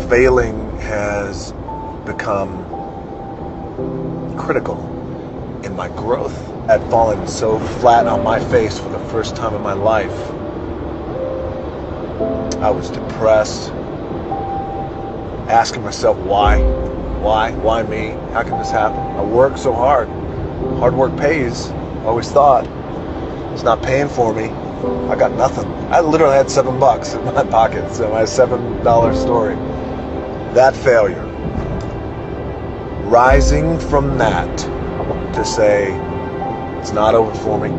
failing has become critical in my growth. I'd fallen so flat on my face for the first time in my life. I was depressed, asking myself why me? How can this happen? I work so hard. Hard work pays, I always thought. It's not paying for me. I got nothing. I literally had $7 in my pocket, so my $7 story. That failure. Rising from that to say, it's not over for me.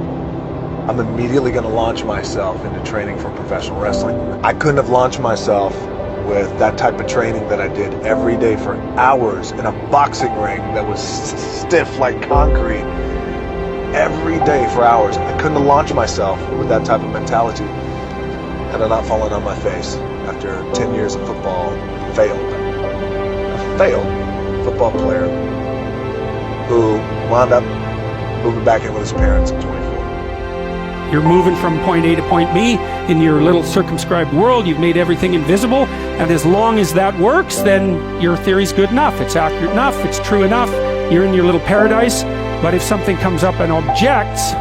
I'm immediately going to launch myself into training for professional wrestling. I couldn't have launched myself with that type of training that I did every day for hours in a boxing ring that was stiff like concrete. Every day for hours. I couldn't have launched myself with that type of mentality had I not fallen on my face after 10 years of football. Failed. A failed football player who wound up moving back in with his parents at 24. You're moving from point A to point B in your little circumscribed world. You've made everything invisible, and as long as that works, then your theory's good enough. It's accurate enough. It's true enough. You're in your little paradise. But if something comes up and objects,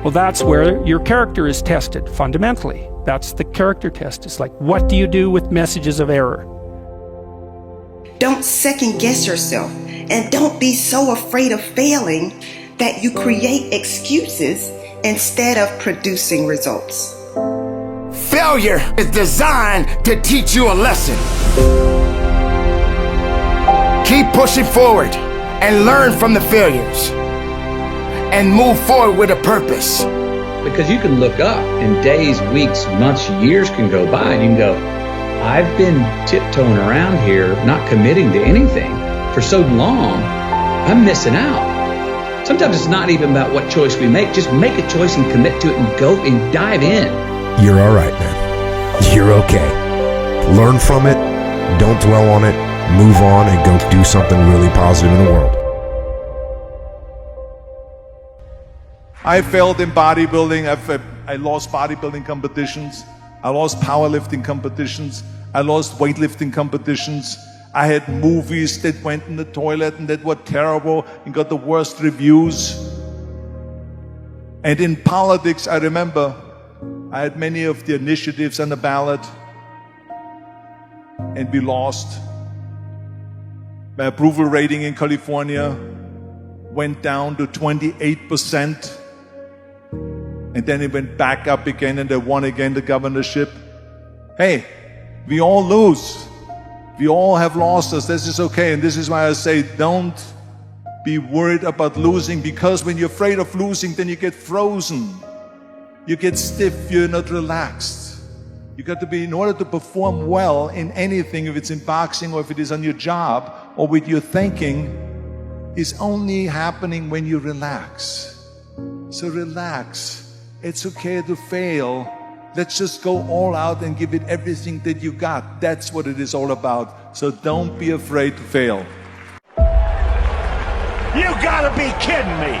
well, that's where your character is tested, fundamentally. That's the character test. It's like, what do you do with messages of error? Don't second guess yourself, and don't be so afraid of failing that you create excuses instead of producing results. Failure is designed to teach you a lesson. Keep pushing forward and learn from the failures and move forward with a purpose. Because you can look up and days, weeks, months, years can go by and you can go, I've been tiptoeing around here, not committing to anything for so long, I'm missing out. Sometimes it's not even about what choice we make. Just make a choice and commit to it and go and dive in. You're all right, man. You're okay. Learn from it. Don't dwell on it. Move on and go do something really positive in the world. I failed in bodybuilding. I lost bodybuilding competitions. I lost powerlifting competitions. I lost weightlifting competitions. I had movies that went in the toilet and that were terrible and got the worst reviews. And in politics, I remember I had many of the initiatives on the ballot and we lost. My approval rating in California went down to 28%. And then it went back up again and I won again the governorship. Hey, we all lose. We all have losses. This is okay. And this is why I say don't be worried about losing, because when you're afraid of losing, then you get frozen. You get stiff. You're not relaxed. You got to be, in order to perform well in anything, if it's in boxing or if it is on your job or with your thinking, is only happening when you relax. So relax. It's okay to fail. Let's just go all out and give it everything that you got. That's what it is all about. So don't be afraid to fail. You gotta be kidding me.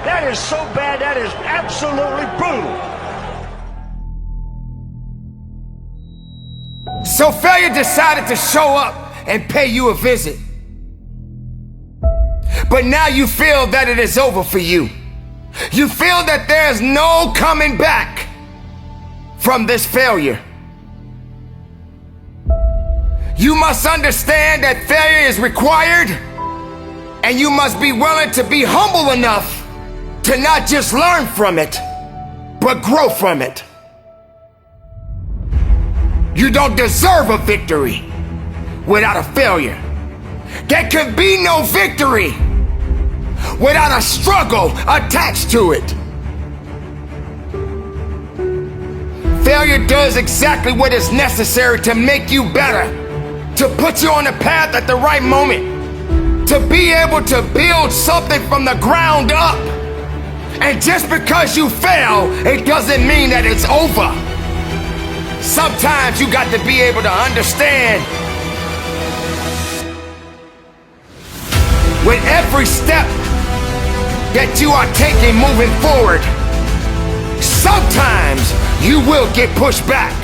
That is so bad, that is absolutely brutal. So failure decided to show up and pay you a visit. But now you feel that it is over for you. You feel that there's no coming back from this failure. You must understand that failure is required, and you must be willing to be humble enough to not just learn from it, but grow from it. You don't deserve a victory without a failure. There can be no victory without a struggle attached to it. Failure does exactly what is necessary to make you better, to put you on the path at the right moment, to be able to build something from the ground up. And just because you fail, it doesn't mean that it's over. Sometimes you got to be able to understand with every step that you are taking moving forward, sometimes you will get pushed back.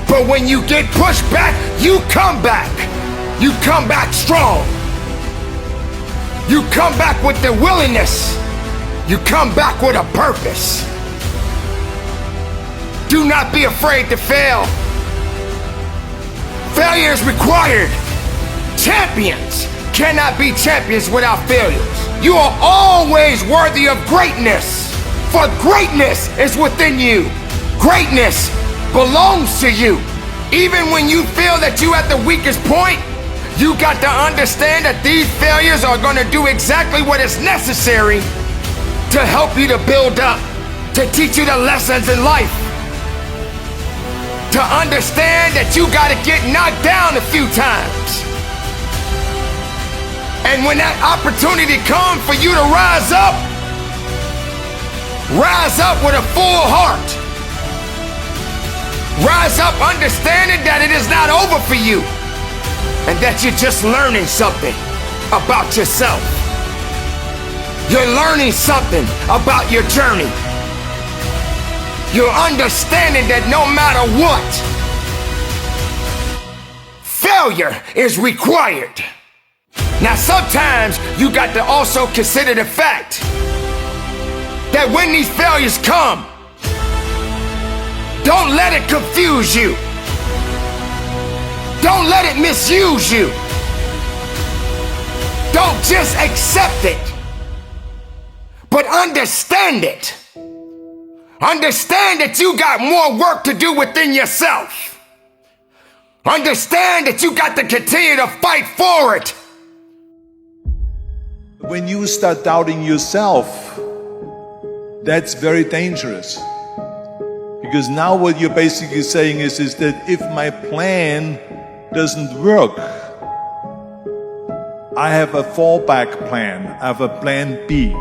But when you get pushed back, you come back. You come back strong. You come back with the willingness. You come back with a purpose. Do not be afraid to fail. Failure is required. Champions cannot be champions without failures. You are always worthy of greatness, for greatness is within you. Greatness belongs to you. Even when you feel that you're at the weakest point, you got to understand that these failures are going to do exactly what is necessary to help you to build up, to teach you the lessons in life, to understand that you got to get knocked down a few times. And when that opportunity comes for you to rise up with a full heart. Rise up understanding that it is not over for you and that you're just learning something about yourself. You're learning something about your journey. You're understanding that no matter what, failure is required. Now sometimes you got to also consider the fact that when these failures come, don't let it confuse you. Don't let it misuse you. Don't just accept it, but understand it. Understand that you got more work to do within yourself. Understand that you got to continue to fight for it. When you start doubting yourself, that's very dangerous. Because now what you're basically saying is that if my plan doesn't work, I have a fallback plan. I have a plan B.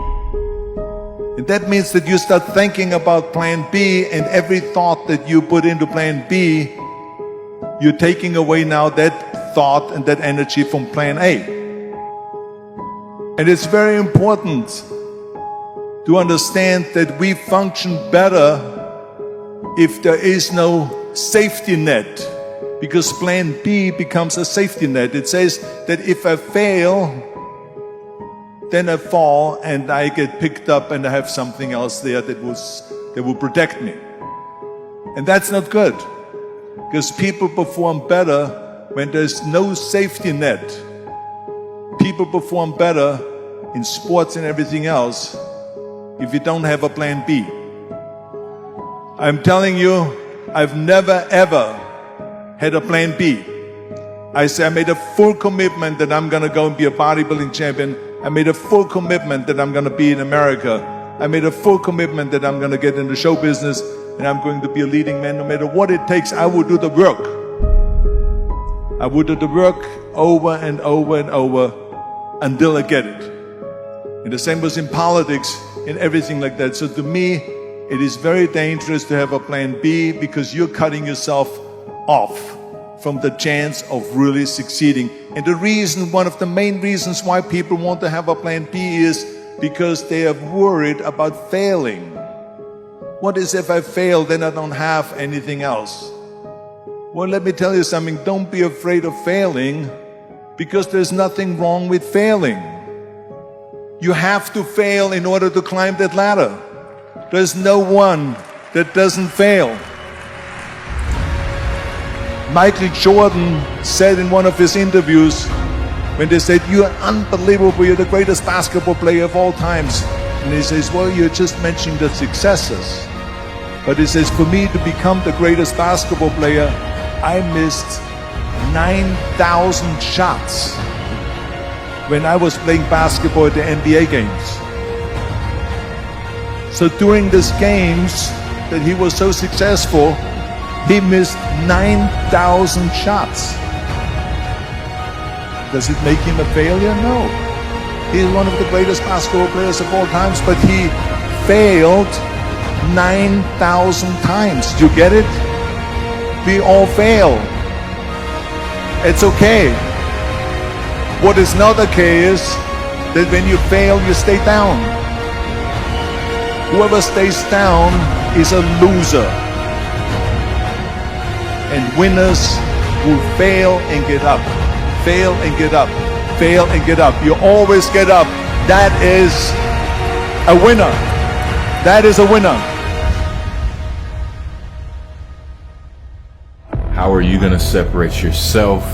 And that means that you start thinking about plan B, and every thought that you put into plan B, you're taking away now that thought and that energy from plan A. And it's very important to understand that we function better if there is no safety net, because plan B becomes a safety net. It says that if I fail, then I fall and I get picked up and I have something else there that will protect me. And that's not good, because people perform better when there's no safety net. People perform better in sports and everything else if you don't have a plan B. I'm telling you, I've never ever had a plan B. I made a full commitment that I'm gonna go and be a bodybuilding champion. I made a full commitment that I'm gonna be in America. I made a full commitment that I'm gonna get into show business and I'm going to be a leading man. No matter what it takes, I will do the work. I will do the work over and over and over until I get it. And the same was in politics and everything like that. So to me, it is very dangerous to have a plan B, because you're cutting yourself off from the chance of really succeeding. And the reason, one of the main reasons why people want to have a plan B is because they are worried about failing. What is if I fail, then I don't have anything else? Well, let me tell you something. Don't be afraid of failing, because there's nothing wrong with failing. You have to fail in order to climb that ladder. There's no one that doesn't fail. Michael Jordan said in one of his interviews, when they said, "You're unbelievable, you're the greatest basketball player of all times." And he says, "Well, you're just mentioning the successes." But he says, "For me to become the greatest basketball player, I missed 9,000 shots when I was playing basketball at the NBA games." So during these games that he was so successful, he missed 9,000 shots. Does it make him a failure? No. He's one of the greatest basketball players of all times, but he failed 9,000 times. Do you get it? We all fail. It's okay. What is not okay is that when you fail, you stay down. Whoever stays down is a loser. And winners will fail and get up, fail and get up, fail and get up. You always get up. That is a winner. That is a winner. How are you going to separate yourself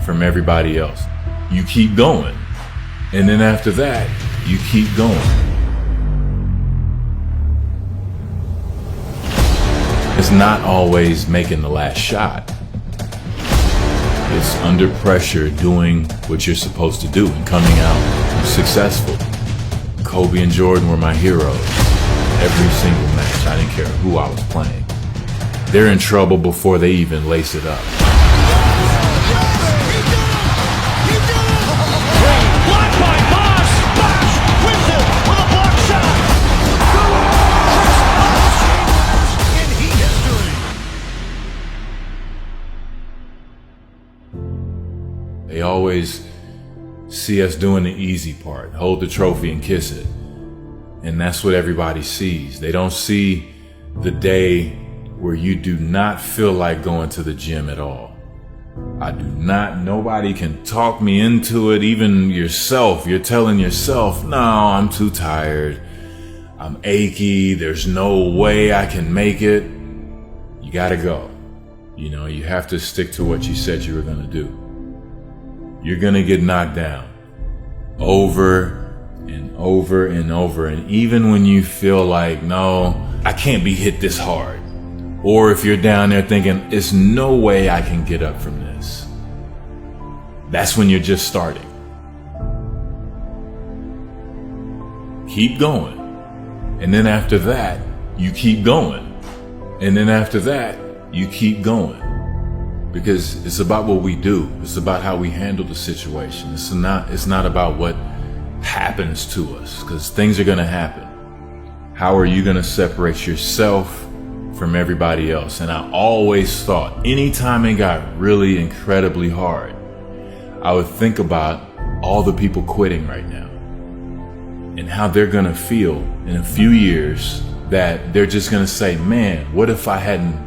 from everybody else? You keep going. And then after that, you keep going. It's not always making the last shot. It's under pressure doing what you're supposed to do and coming out successful. Kobe and Jordan were my heroes. Every single match, I didn't care who I was playing. They're in trouble before they even lace it up. Blocked by Bosch. Bosch wins it with a block shot. In heat history. They always see us doing the easy part, hold the trophy and kiss it. And that's what everybody sees. They don't see the day where you do not feel like going to the gym at all. I do not, nobody can talk me into it, even yourself. You're telling yourself, no, I'm too tired. I'm achy. There's no way I can make it. You gotta go. You know, you have to stick to what you said you were gonna do. You're gonna get knocked down over and over and over. And even when you feel like, no, I can't be hit this hard. Or if you're down there thinking, there's no way I can get up from this. That's when you're just starting. Keep going. And then after that, you keep going. And then after that, you keep going. Because it's about what we do. It's about how we handle the situation. It's not about what happens to us, because things are going to happen. How are you going to separate yourself from everybody else? And I always thought, anytime it got really incredibly hard, I would think about all the people quitting right now and how they're going to feel in a few years, that they're just going to say, man, what if I hadn't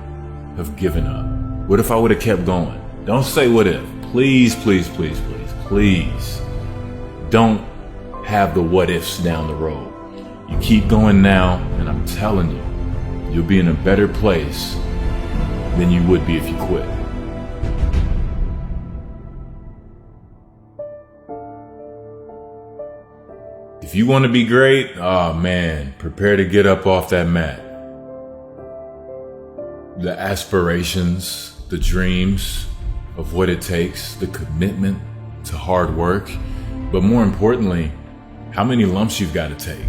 have given up? What if I would have kept going? Don't say what if. Please, please, please, please, please. Don't have the what ifs down the road. You keep going now, and I'm telling you, you'll be in a better place than you would be if you quit. If you want to be great, oh man, prepare to get up off that mat. The aspirations, the dreams of what it takes, the commitment to hard work, but more importantly, how many lumps you've got to take.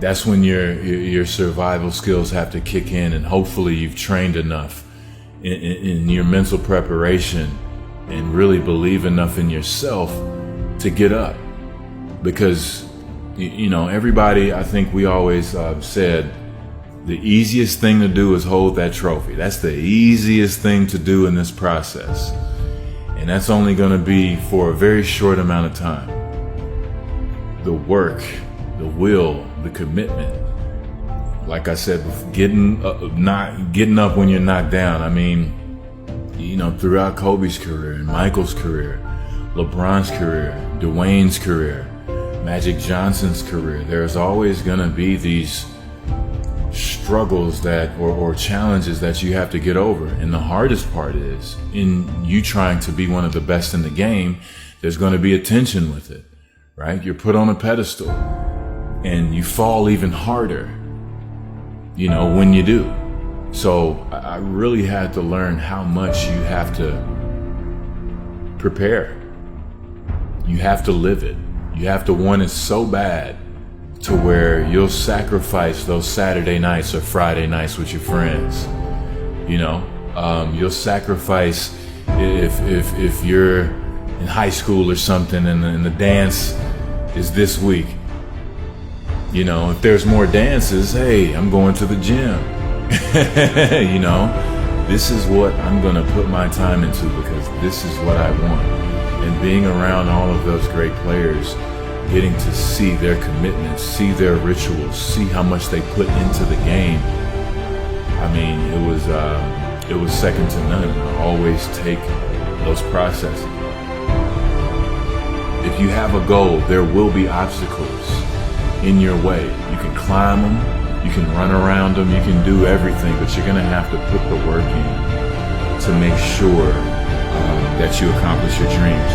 That's when your survival skills have to kick in, and hopefully you've trained enough in your mental preparation and really believe enough in yourself to get up. Because, you know, everybody, I think we always said, the easiest thing to do is hold that trophy. That's the easiest thing to do in this process. And that's only going to be for a very short amount of time. The work, the will, the commitment. Like I said, not getting up when you're knocked down. I mean, you know, throughout Kobe's career and Michael's career, LeBron's career, Dwayne's career, Magic Johnson's career, there's always going to be these struggles that or challenges that you have to get over. And the hardest part is, in you trying to be one of the best in the game, there's going to be a tension with it, right? You're put on a pedestal and you fall even harder, you know, when you do. So I really had to learn how much you have to prepare. You have to live it. You have to want it so bad to where you'll sacrifice those Saturday nights or Friday nights with your friends. You know, you'll sacrifice if you're in high school or something and the dance is this week. You know, if there's more dances, hey, I'm going to the gym. You know, this is what I'm going to put my time into because this is what I want. And being around all of those great players, getting to see their commitments, see their rituals, see how much they put into the game. I mean, it was second to none. And I always take those processes. If you have a goal, there will be obstacles in your way. You can climb them, you can run around them, you can do everything, but you're gonna have to put the work in to make sure that you accomplish your dreams.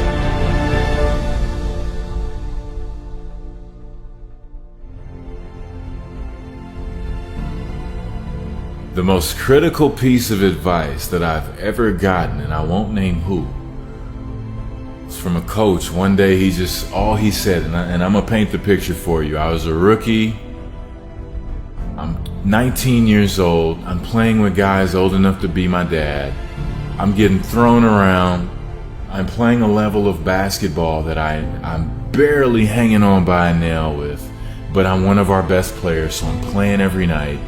The most critical piece of advice that I've ever gotten, and I won't name who, was from a coach. One day all he said, and I'm gonna paint the picture for you. I was a rookie. I'm 19 years old. I'm playing with guys old enough to be my dad. I'm getting thrown around. I'm playing a level of basketball that I'm barely hanging on by a nail with, but I'm one of our best players, so I'm playing every night.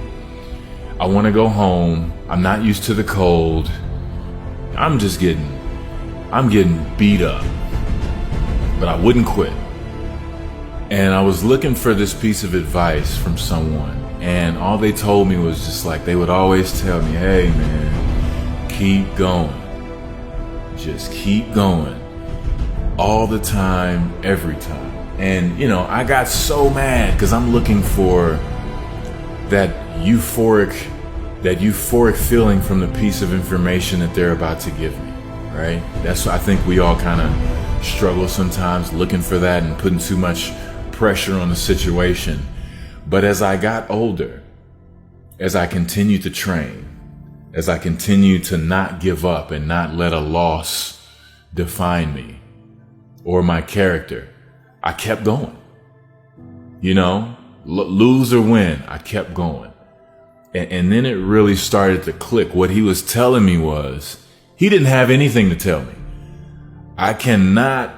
I want to go home. I'm not used to the cold. I'm getting beat up, but I wouldn't quit. And I was looking for this piece of advice from someone, and all they told me was just like, they would always tell me, hey man, keep going. Just keep going. All the time, every time. And you know, I got so mad because I'm looking for that euphoric feeling from the piece of information that they're about to give me, right? That's what I think we all kind of struggle sometimes, looking for that and putting too much pressure on the situation. But as I got older, as I continued to train, as I continued to not give up and not let a loss define me or my character, I kept going. You know, lose or win, I kept going. And then it really started to click. What he was telling me was, he didn't have anything to tell me. I cannot,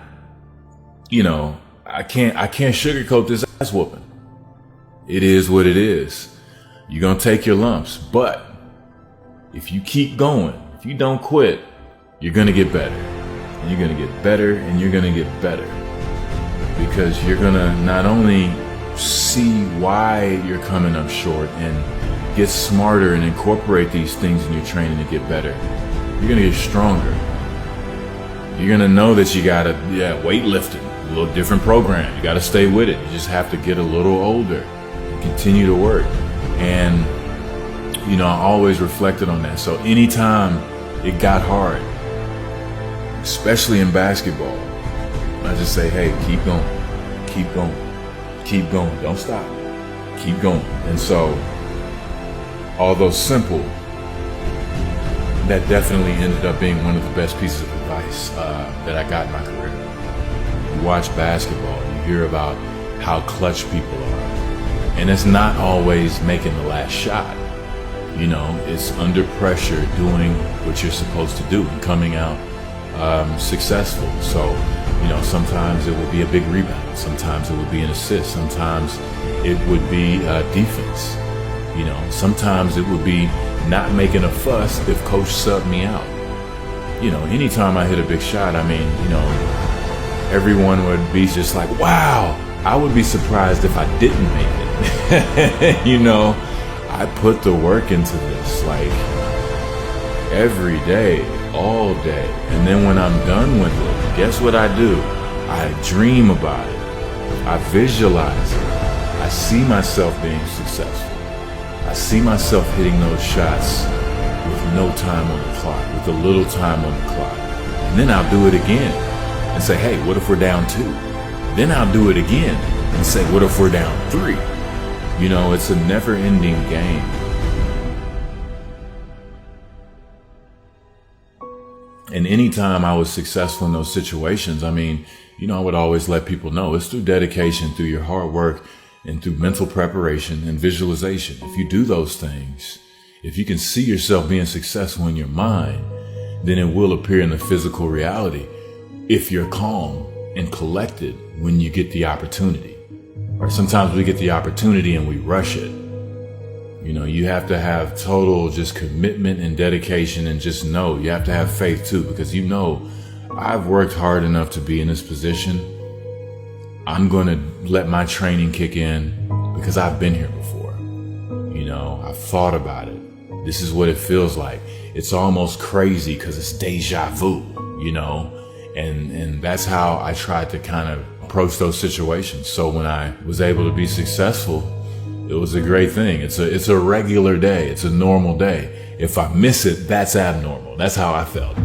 I can't sugarcoat this ass whooping. It is what it is. You're going to take your lumps. But if you keep going, if you don't quit, you're going to get better. And you're going to get better and you're going to get better. Because you're going to not only see why you're coming up short and get smarter and incorporate these things in your training to get better, you're going to get stronger. You're going to know that you got to, weightlifting, a little different program. You got to stay with it. You just have to get a little older and continue to work. And, I always reflected on that. So anytime it got hard, especially in basketball, I just say, hey, keep going, keep going, keep going. Don't stop. Keep going. And so, although simple, that definitely ended up being one of the best pieces of advice that I got in my career. You watch basketball, you hear about how clutch people are. And it's not always making the last shot. It's under pressure doing what you're supposed to do and coming out successful. So, sometimes it would be a big rebound. Sometimes it would be an assist. Sometimes it would be defense. Sometimes it would be not making a fuss if coach subbed me out. Anytime I hit a big shot, everyone would be just like, wow. I would be surprised if I didn't make it. I put the work into this, like, every day, all day. And then when I'm done with it, guess what I do? I dream about it. I visualize it. I see myself being successful. I see myself hitting those shots with no time on the clock, with a little time on the clock. And then I'll do it again and say, hey, what if we're down 2? Then I'll do it again and say, what if we're down 3? It's a never-ending game. And anytime I was successful in those situations, I would always let people know it's through dedication, through your hard work, and through mental preparation and visualization. If you do those things, if you can see yourself being successful in your mind, then it will appear in the physical reality if you're calm and collected when you get the opportunity. Or sometimes we get the opportunity and we rush it. You have to have total just commitment and dedication, and just know you have to have faith too, because I've worked hard enough to be in this position. I'm going to let my training kick in because I've been here before. I've thought about it. This is what it feels like. it's almost crazy because it's deja vu, you know, and that's how I tried to kind of approach those situations. So when I was able to be successful, it was a great thing. It's a regular day. It's a normal day. If I miss it, that's abnormal. That's how I felt.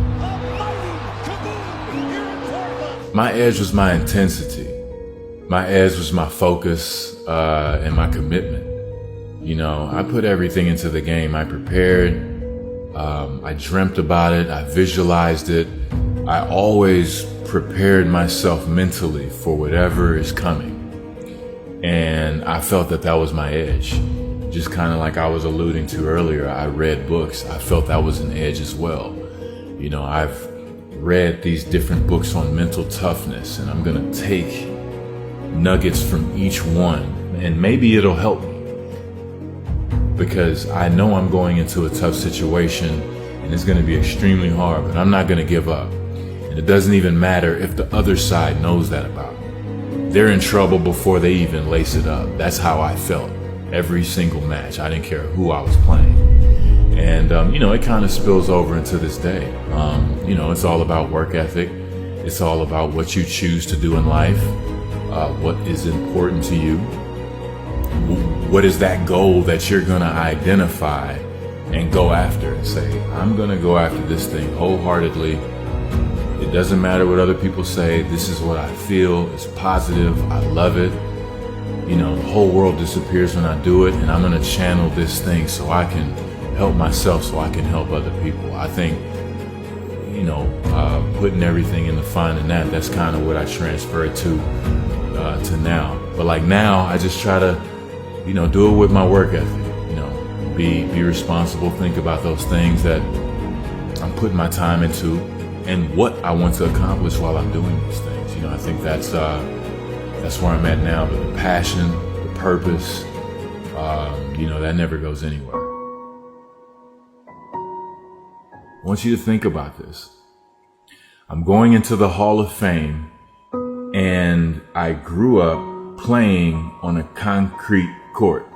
My edge was my intensity. My edge was my focus and my commitment. You know, I put everything into the game. I prepared. I dreamt about it. I visualized it. I always prepared myself mentally for whatever is coming. And I felt that was my edge. Just kind of like I was alluding to earlier, I read books. I felt that was an edge as well. You know, I've read these different books on mental toughness, and I'm gonna take nuggets from each one, and maybe it'll help me. Because I know I'm going into a tough situation, and it's gonna be extremely hard, but I'm not gonna give up. And it doesn't even matter if the other side knows that about me. They're in trouble before they even lace it up. That's how I felt every single match. I didn't care who I was playing. And, you know, it kind of spills over into this day. You know, it's all about work ethic. It's all about what you choose to do in life, what is important to you. What is that goal that you're going to identify and go after and say, I'm going to go after this thing wholeheartedly. It doesn't matter what other people say. This is what I feel. It's positive. I love it. You know, the whole world disappears when I do it, and I'm going to channel this thing so I can help myself, so I can help other people. I think, you know, putting everything in the finding that's kind of what I transferred to now. But like now, I just try to, you know, do it with my work ethic. You know, be responsible. Think about those things that I'm putting my time into, and what I want to accomplish while I'm doing these things. You know, I think that's where I'm at now. But the passion, the purpose, you know, that never goes anywhere. I want you to think about this. I'm going into the Hall of Fame, and I grew up playing on a concrete court.